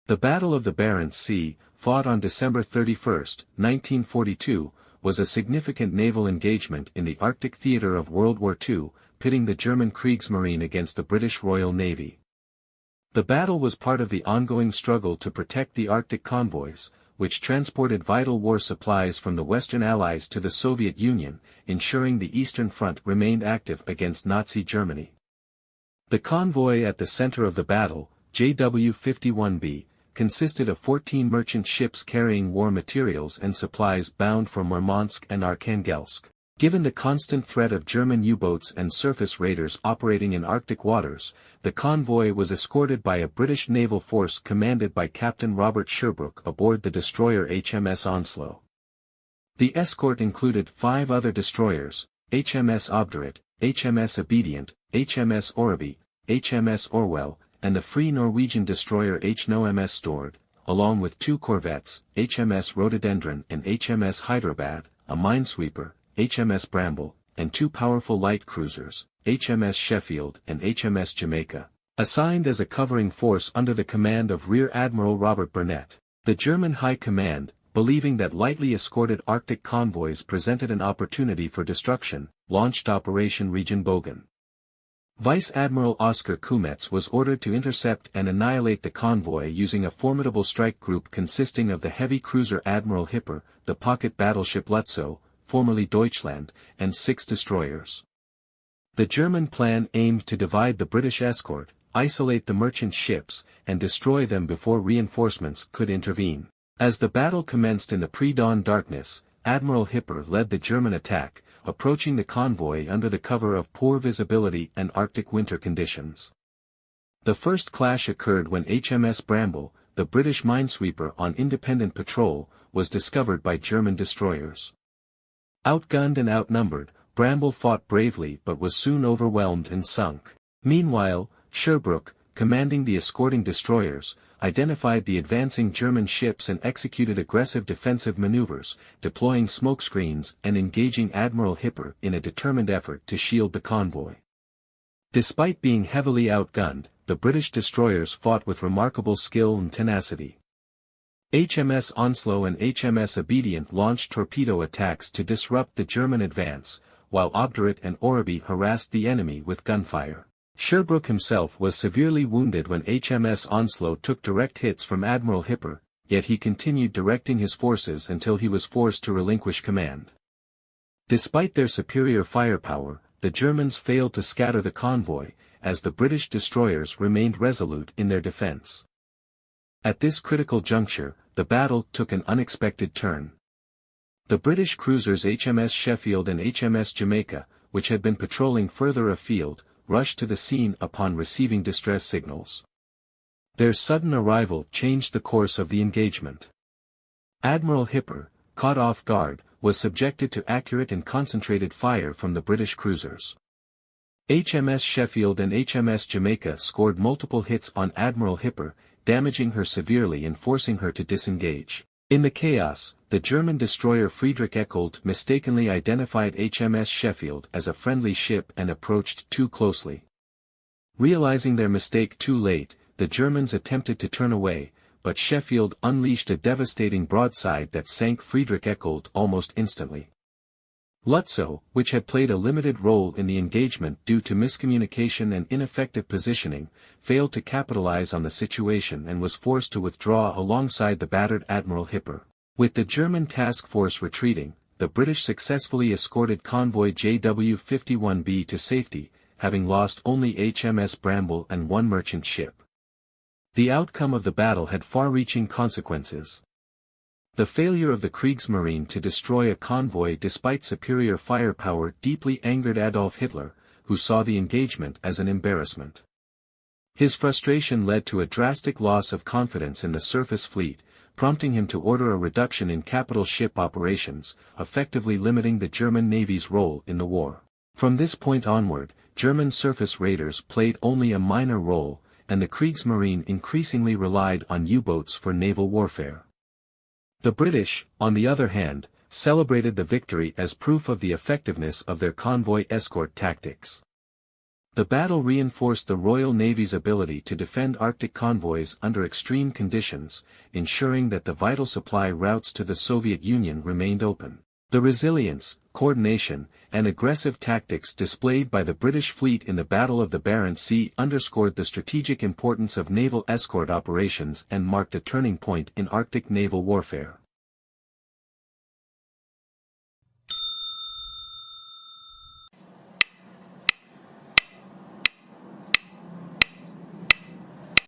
The Battle of the Barents Sea, fought on December 31, 1942, was a significant naval engagement in the Arctic theater of World War II, pitting the German Kriegsmarine against the British Royal Navy. The battle was part of the ongoing struggle to protect the Arctic convoys, which transported vital war supplies from the Western Allies to the Soviet Union, ensuring the Eastern Front remained active against Nazi Germany. The convoy at the center of the battle, JW-51B, consisted of 14 merchant ships carrying war materials and supplies bound for Murmansk and Arkhangelsk. Given the constant threat of German U-boats and surface raiders operating in Arctic waters, the convoy was escorted by a British naval force commanded by Captain Robert Sherbrooke aboard the destroyer HMS Onslow. The escort included 5 other destroyers, HMS Outnumbered, HMS Obedient, HMS Orby, HMS Orwell, and the Free Norwegian destroyer HMS Stord, along with 2 corvettes, HMS Rhododendron and HMS Hyderabad, a minesweeper, HMS Bramble, and 2 powerful light cruisers, HMS Sheffield and HMS Jamaica, assigned as a covering force under the command of Rear Admiral Robert Burnett. The German High Command, believing that lightly escorted Arctic convoys presented an opportunity for destruction, launched Operation Regenbogen. Vice Admiral Oskar Kumetz was ordered to intercept and annihilate the convoy using a formidable strike group consisting of the heavy cruiser Admiral Hipper, the pocket battleship Lützow, formerly Deutschland, and 6 destroyers. The German plan aimed to divide the British escort, isolate the merchant ships, and destroy them before reinforcements could intervene. As the battle commenced in the pre-dawn darkness, Admiral Hipper led the German attack, approaching the convoy under the cover of poor visibility and Arctic winter conditions. The first clash occurred when HMS Bramble, the British minesweeper on independent patrol, was discovered by German destroyers. Outgunned and outnumbered, Bramble fought bravely but was soon overwhelmed and sunk. Meanwhile, Sherbrooke, commanding the escorting destroyers, identified the advancing German ships and executed aggressive defensive maneuvers, deploying smokescreens and engaging Admiral Hipper in a determined effort to shield the convoy. Despite being heavily outgunned, the British destroyers fought with remarkable skill and tenacity. HMS Onslow and HMS Obedient launched torpedo attacks to disrupt the German advance, while Obdurate and Orby harassed the enemy with gunfire. Sherbrooke himself was severely wounded when HMS Onslow took direct hits from Admiral Hipper, yet he continued directing his forces until he was forced to relinquish command. Despite their superior firepower, the Germans failed to scatter the convoy, as the British destroyers remained resolute in their defense. At this critical juncture, the battle took an unexpected turn. The British cruisers HMS Sheffield and HMS Jamaica, which had been patrolling further afield, rushed to the scene upon receiving distress signals. Their sudden arrival changed the course of the engagement. Admiral Hipper, caught off guard, was subjected to accurate and concentrated fire from the British cruisers. HMS Sheffield and HMS Jamaica scored multiple hits on Admiral Hipper, damaging her severely and forcing her to disengage. In the chaos, the German destroyer Friedrich Eckold mistakenly identified HMS Sheffield as a friendly ship and approached too closely. Realizing their mistake too late, the Germans attempted to turn away, but Sheffield unleashed a devastating broadside that sank Friedrich Eckold almost instantly. Lützow, which had played a limited role in the engagement due to miscommunication and ineffective positioning, failed to capitalize on the situation and was forced to withdraw alongside the battered Admiral Hipper. With the German task force retreating, the British successfully escorted Convoy JW-51B to safety, having lost only HMS Bramble and 1 merchant ship. The outcome of the battle had far-reaching consequences. The failure of the Kriegsmarine to destroy a convoy despite superior firepower deeply angered Adolf Hitler, who saw the engagement as an embarrassment. His frustration led to a drastic loss of confidence in the surface fleet, prompting him to order a reduction in capital ship operations, effectively limiting the German Navy's role in the war. From this point onward, German surface raiders played only a minor role, and the Kriegsmarine increasingly relied on U-boats for naval warfare. The British, on the other hand, celebrated the victory as proof of the effectiveness of their convoy escort tactics. The battle reinforced the Royal Navy's ability to defend Arctic convoys under extreme conditions, ensuring that the vital supply routes to the Soviet Union remained open. The resilience, coordination, and aggressive tactics displayed by the British fleet in the Battle of the Barents Sea underscored the strategic importance of naval escort operations and marked a turning point in Arctic naval warfare.